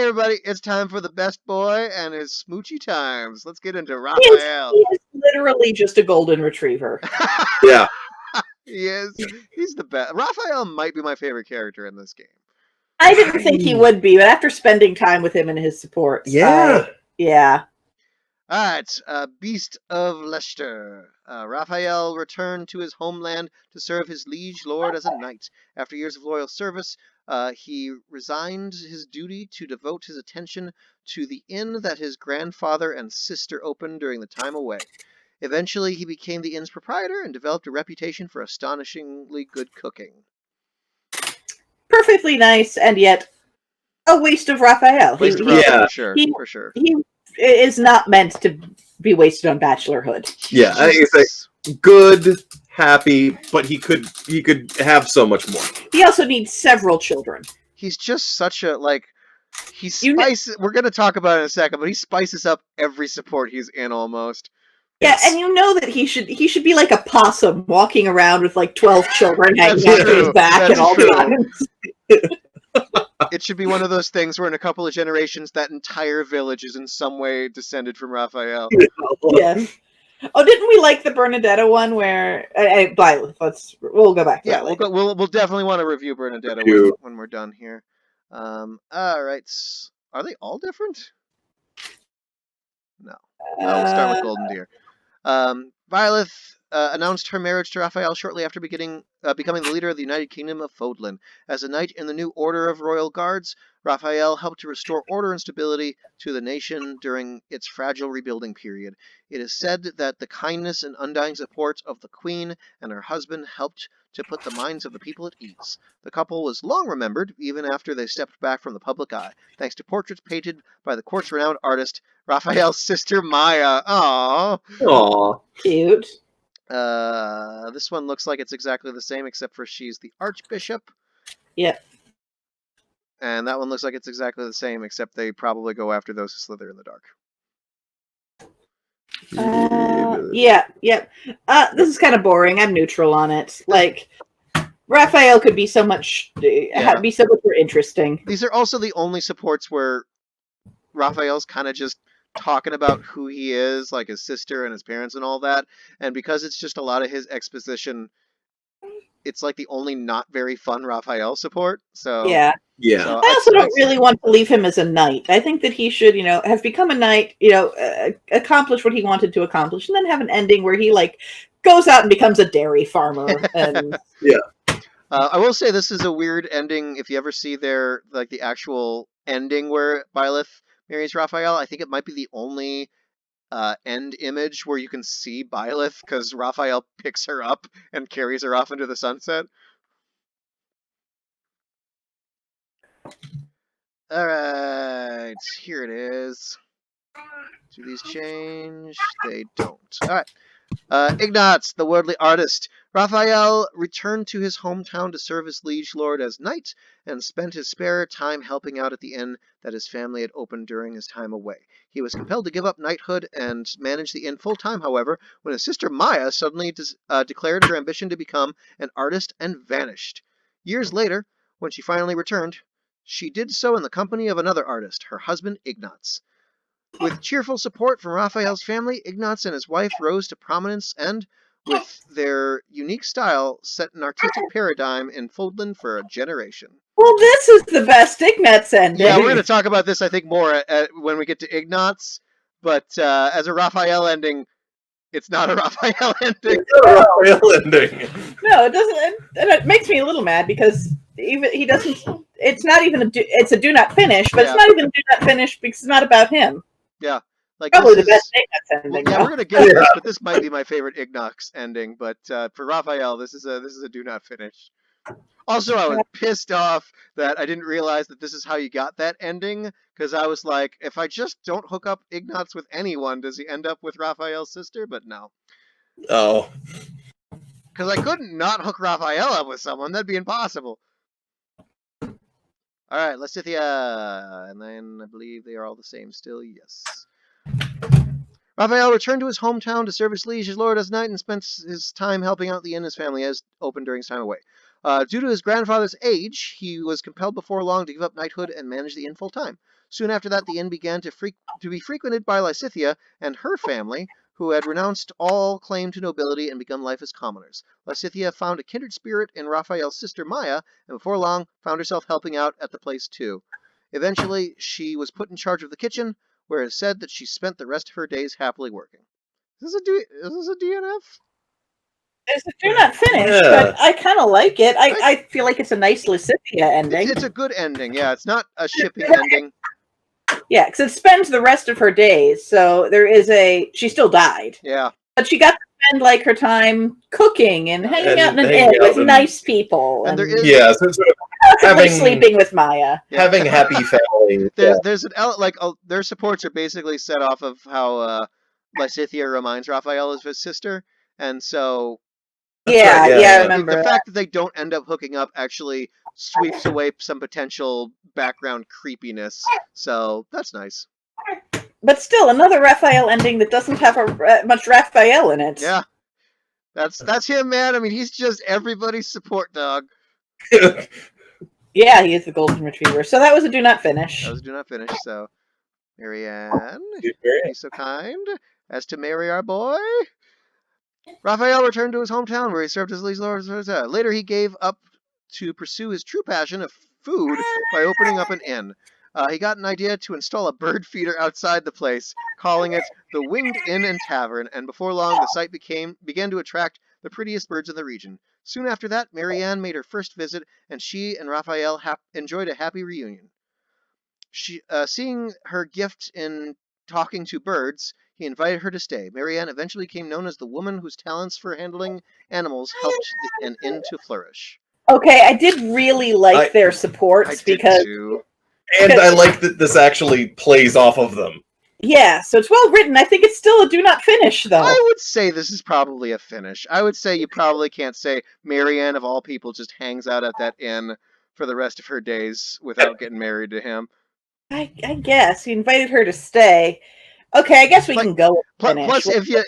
Hey everybody, it's time for the best boy and his smoochy times. Let's get into He Raphael. is literally just a golden retriever. Yeah. He is. He's the best. Raphael might be my favorite character in this game. I didn't think he would be, but after spending time with him and his supports, Yeah. yeah. Alright, Beast of Leicester. Raphael returned to his homeland to serve his liege lord as a knight. After years of loyal service, he resigned his duty to devote his attention to the inn that his grandfather and sister opened during the time away. Eventually, he became the inn's proprietor and developed a reputation for astonishingly good cooking. Perfectly nice, and yet a waste of Raphael. Waste of Yeah. Raphael, for sure. He is not meant to be wasted on bachelorhood. Yeah, it's good, happy, but he could have so much more. He also needs several children. He's just such a he spices. We're gonna talk about it in a second, but he spices up every support he's in almost. Yeah, and you know that he should be like a possum walking around with like 12 children hanging out to his back at all times. It should be one of those things where in a couple of generations that entire village is in some way descended from Raphael. Yes. Oh, didn't we like the Bernadetta one where we'll go back to that later. We'll definitely want to review Bernadetta when we're done here. All right. Are they all different? No. We'll start with Golden Deer. Violet announced her marriage to Raphael shortly after becoming the leader of the United Kingdom of Fodlan. As a knight in the new Order of Royal Guards, Raphael helped to restore order and stability to the nation during its fragile rebuilding period. It is said that the kindness and undying support of the Queen and her husband helped to put the minds of the people at ease. The couple was long remembered, even after they stepped back from the public eye, thanks to portraits painted by the court's renowned artist, Raphael's sister Maya. Aww. Cute. This one looks like it's exactly the same, except for she's the Archbishop. Yep. And that one looks like it's exactly the same, except they probably go after those who slither in the dark. Yep. This is kind of boring. I'm neutral on it. Like, Raphael could be so much more interesting. These are also the only supports where Raphael's kind of just talking about who he is, like his sister and his parents and all that. And because it's just a lot of his exposition, it's like the only not very fun Raphael support. So yeah. So I also don't really want to leave him as a knight. I think that he should, have become a knight, accomplish what he wanted to accomplish, and then have an ending where he goes out and becomes a dairy farmer. And yeah. I will say this is a weird ending. If you ever see the actual ending where Byleth marries Raphael, I think it might be the only end image where you can see Byleth, because Raphael picks her up and carries her off into the sunset. Alright, here it is. Do these change? They don't. Alright. Ignatz, the worldly artist. Raphael returned to his hometown to serve his liege lord as knight, and spent his spare time helping out at the inn that his family had opened during his time away. He was compelled to give up knighthood and manage the inn full-time, however, when his sister Maya suddenly declared her ambition to become an artist and vanished. Years later, when she finally returned, she did so in the company of another artist, her husband Ignatz. With cheerful support from Raphael's family, Ignatz and his wife rose to prominence and, with their unique style, set an artistic paradigm in Fodlan for a generation. Well, this is the best Ignatz ending. Yeah, we're going to talk about this, I think, more when we get to Ignatz, but as a Raphael ending, it's not a Raphael ending. It's not a Raphael ending. No, it doesn't. And it makes me a little mad because he doesn't. It's not even it's a do not finish, but it's not even a do not finish because it's not about him. Yeah, probably the best Ignatz ending. Well, yeah, we're gonna get to this, but this might be my favorite Ignatz ending. But for Raphael, this is a do not finish. Also, I was pissed off that I didn't realize that this is how you got that ending, because I was like, if I just don't hook up Ignatz with anyone, does he end up with Raphael's sister? But no. Oh. Because I couldn't not hook Raphael up with someone. That'd be impossible. Alright, Lysithia. And then I believe they are all the same still. Yes. Raphael returned to his hometown to serve his liege lord as knight and spent his time helping out the inn his family as opened during his time away. Due to his grandfather's age, he was compelled before long to give up knighthood and manage the inn full-time. Soon after that, the inn began to be frequented by Lysithea and her family, who had renounced all claim to nobility and begun life as commoners. Lysithea found a kindred spirit in Raphael's sister Maya, and before long found herself helping out at the place too. Eventually, she was put in charge of the kitchen, where it is said that she spent the rest of her days happily working. Is this a DNF? It's a do not finish, Yeah. but I kind of like it. I feel like it's a nice Lysithea ending. It's a good ending, yeah. It's not a shipping ending. Yeah, because it spends the rest of her days. So there is she still died. Yeah. But she got to spend like her time cooking and hanging out in an hanging inn out with and- nice people. And there is Yeah, so sort of possibly having- sleeping with Maya. having happy family. Yeah. there's their supports are basically set off of how Lysithea reminds Raphael of his sister, and so That's Yeah, right, yeah, yeah, I yeah. remember. the fact that they don't end up hooking up actually sweeps away some potential background creepiness. So that's nice. But still, another Raphael ending that doesn't have much Raphael in it. Yeah, that's him, man. I mean, he's just everybody's support dog. Yeah, he is the golden retriever. So that was a do not finish. That was do not finish. So, Marianne, be so kind as to marry our boy. Raphael returned to his hometown where he served as liege lord. Later, he gave up to pursue his true passion of food by opening up an inn. He got an idea to install a bird feeder outside the place, calling it the Winged Inn and Tavern, and before long the site began to attract the prettiest birds in the region. Soon after that, Marianne made her first visit, and she and Raphael enjoyed a happy reunion. Seeing her gift in talking to birds, he invited her to stay. Marianne eventually became known as the woman whose talents for handling animals helped an inn to flourish. Okay, I did really like their supports I did because too. And I like that this actually plays off of them. yeah, so it's well written. I think it's still a do not finish though. I would say this is probably a finish. I would say you probably can't say Marianne, of all people, just hangs out at that inn for the rest of her days without getting married to him. I guess he invited her to stay. Okay, I guess we can go with finish. Plus, if you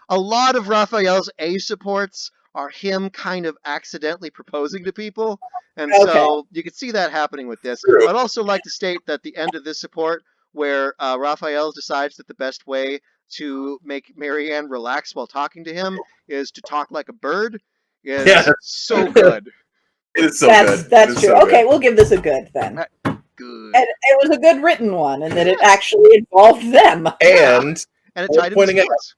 a lot of Raphael's A supports are him kind of accidentally proposing to people, and so you can see that happening with this. I'd also like to state that the end of this support, where Raphael decides that the best way to make Marianne relax while talking to him is to talk like a bird, is so good. It is so that's good. That's It is true. so Okay, good. we'll give this a good then. Good. And it was a good written one, and that it actually involved them. And And it tied into pointing out- sports.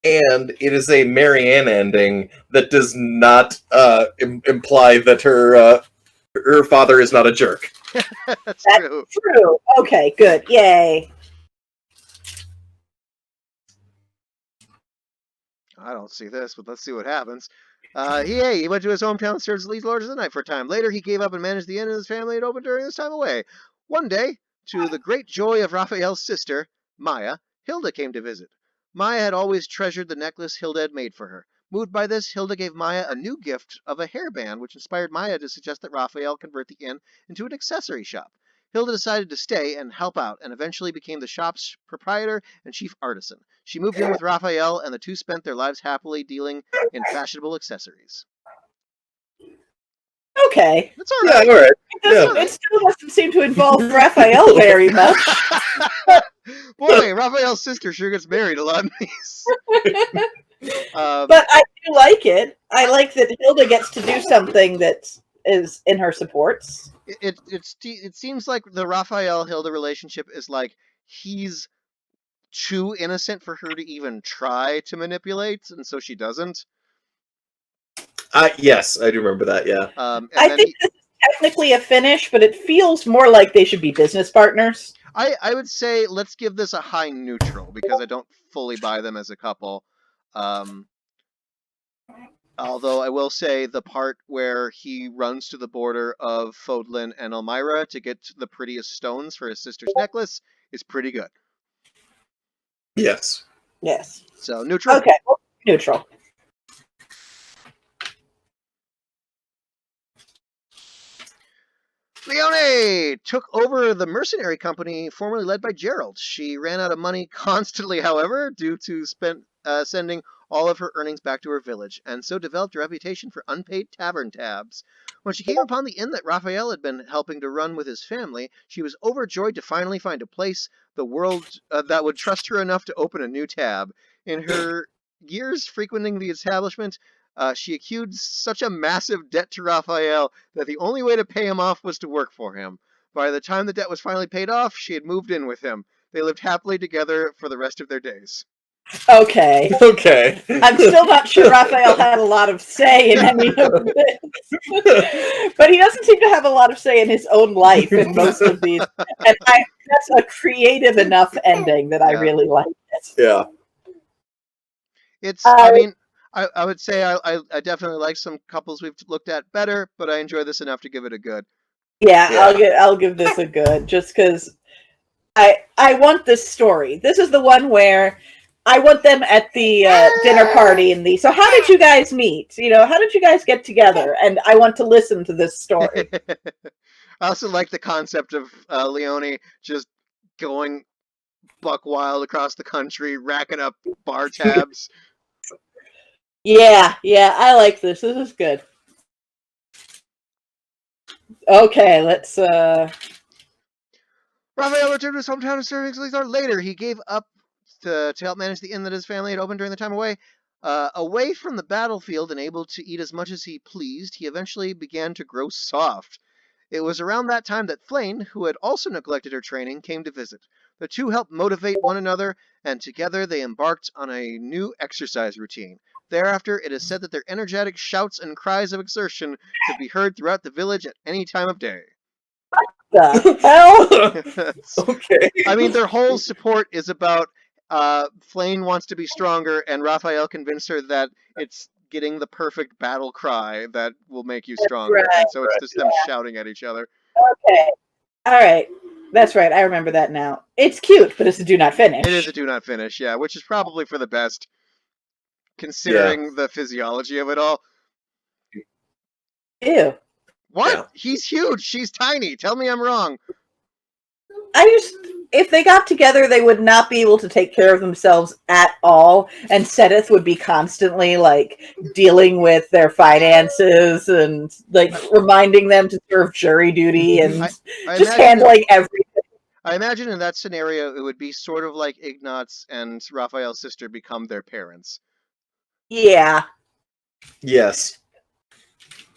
and it is a Marianne ending that does not imply that her father is not a jerk. That's That's true. true. Okay, good. Yay. I don't see this, but let's see what happens. He went to his hometown and served as liege lord of the night for a time. Later, he gave up and managed the inn, and his family had opened during his time away. One day, to the great joy of Raphael's sister, Maya, Hilda came to visit. Maya had always treasured the necklace Hilda had made for her. Moved by this, Hilda gave Maya a new gift of a hairband, which inspired Maya to suggest that Raphael convert the inn into an accessory shop. Hilda decided to stay and help out, and eventually became the shop's proprietor and chief artisan. She moved in with Raphael, and the two spent their lives happily dealing in fashionable accessories. Okay. That's all Yeah, right. all right. It still doesn't seem to involve Raphael very much. Boy, Raphael's sister sure gets married a lot in these. But I do like it. I like that Hilda gets to do something that is in her supports. It seems like the Raphael-Hilda relationship is like he's too innocent for her to even try to manipulate, and so she doesn't. Yes, I do remember that, yeah. I think this is technically a finish, but it feels more like they should be business partners. I would say let's give this a high neutral because I don't fully buy them as a couple. Although I will say the part where he runs to the border of Fodlin and Elmira to get the prettiest stones for his sister's necklace is pretty good. Yes. Yes. So neutral. Okay, well, neutral. Leone took over the mercenary company formerly led by Gerald. She ran out of money constantly, however, due to sending all of her earnings back to her village, and so developed a reputation for unpaid tavern tabs. When she came upon the inn that Raphael had been helping to run with his family, she was overjoyed to finally find a place the world that would trust her enough to open a new tab. In her years frequenting the establishment, she accrued such a massive debt to Raphael that the only way to pay him off was to work for him. By the time the debt was finally paid off, she had moved in with him. They lived happily together for the rest of their days. Okay. Okay. I'm still not sure Raphael had a lot of say in any of this. But he doesn't seem to have a lot of say in his own life in most of these. And that's a creative enough ending that I really like it. Yeah. It's, I mean, I would say I definitely like some couples we've looked at better, but I enjoy this enough to give it a good. Yeah. I'll give this a good, just because I want this story. This is the one where I want them at the dinner party and so how did you guys meet? How did you guys get together? And I want to listen to this story. I also like the concept of Leone just going buck wild across the country, racking up bar tabs. Yeah, I like this. This is good. Okay, let's Raphael returned to his hometown and serving later. He gave up to help manage the inn that his family had opened during the time away. Away from the battlefield and able to eat as much as he pleased, he eventually began to grow soft. It was around that time that Flayn, who had also neglected her training, came to visit. The two helped motivate one another, and together they embarked on a new exercise routine. Thereafter, it is said that their energetic shouts and cries of exertion could be heard throughout the village at any time of day. the hell? Okay. I mean, their whole support is about Flayn wants to be stronger, and Raphael convinced her that it's getting the perfect battle cry that will make you stronger. Right. And so it's just them shouting at each other. Okay. All right. That's right. I remember that now. It's cute, but it's a do not finish. It is a do not finish, yeah, which is probably for the best, considering the physiology of it all. Ew. What? Yeah. He's huge. She's tiny. Tell me I'm wrong. If they got together, they would not be able to take care of themselves at all, and Sedith would be constantly dealing with their finances and reminding them to serve jury duty and just handling everything. I imagine in that scenario, it would be sort of like Ignatz and Raphael's sister become their parents. Yeah. Yes.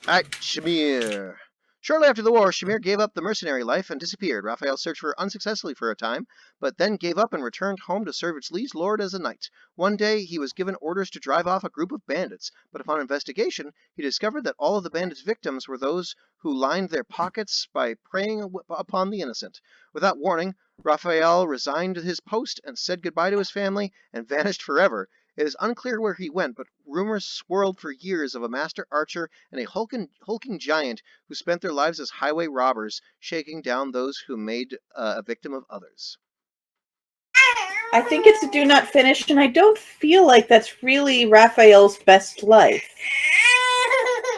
Alright, Shamir. Shortly after the war, Shamir gave up the mercenary life and disappeared. Raphael searched for her unsuccessfully for a time, but then gave up and returned home to serve its liege lord as a knight. One day, he was given orders to drive off a group of bandits, but upon investigation, he discovered that all of the bandits' victims were those who lined their pockets by preying upon the innocent. Without warning, Raphael resigned his post and said goodbye to his family and vanished forever. It is unclear where he went, but rumors swirled for years of a master archer and a hulking giant who spent their lives as highway robbers, shaking down those who made a victim of others. I think it's a do not finish, and I don't feel like that's really Raphael's best life.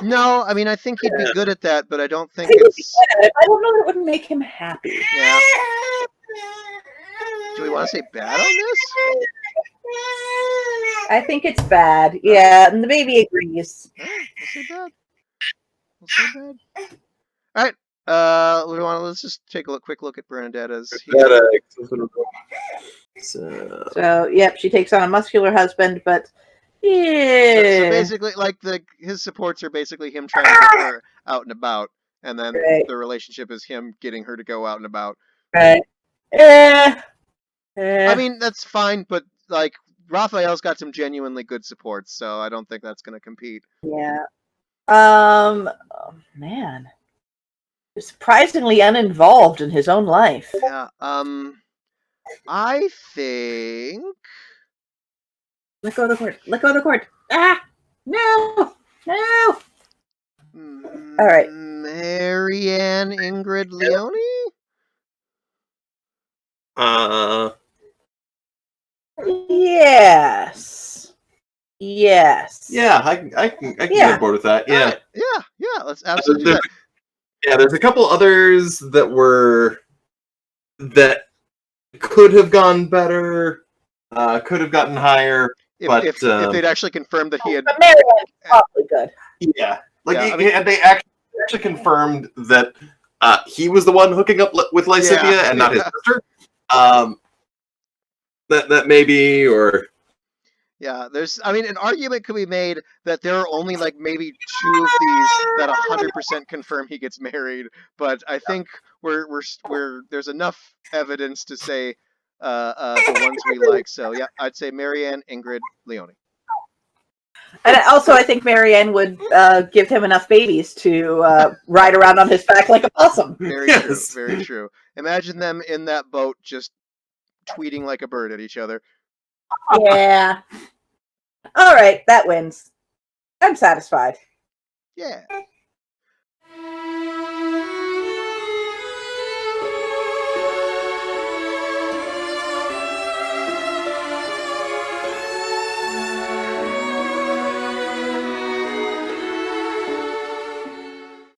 No, I mean, I think he'd be good at that, but I don't think it's... I don't know that it would make him happy. Yeah. Do we want to say bad on this? I think it's bad. Yeah, and the baby agrees. We'll say bad. We'll say bad. Alright, let's just take a quick look at Bernadetta's here. So, yep, she takes on a muscular husband, but yeah. So basically, his supports are basically him trying to get her out and about, and then the relationship is him getting her to go out and about. Right. I mean, that's fine, but Raphael's got some genuinely good supports, so I don't think that's going to compete. Yeah. Oh, man. Surprisingly uninvolved in his own life. Yeah. I think. Let go of the cord. Let go of the cord. Ah! No! No! All right. Marianne Ingrid Leone? Yes. Yes. Yeah, I can get bored with that. Yeah. Right. Yeah. Let's absolutely do that. Yeah, there's a couple others that could have gone better, could have gotten higher. if they'd actually confirmed that he had. But Marianne's probably good. Yeah, like Yeah, I mean- and they actually confirmed that he was the one hooking up with Lysithea and not his sister. That maybe, or Yeah, an argument could be made that there are only like maybe 2 of these that 100% confirm he gets married, but I think there's enough evidence to say the ones we like. So yeah, I'd say Marianne, Ingrid, Leonie. And also, I think Marianne would give him enough babies to ride around on his back like a possum. Very Yes. true, very true. Imagine them in that boat just tweeting like a bird at each other. Yeah. All right, that wins. I'm satisfied. Yeah.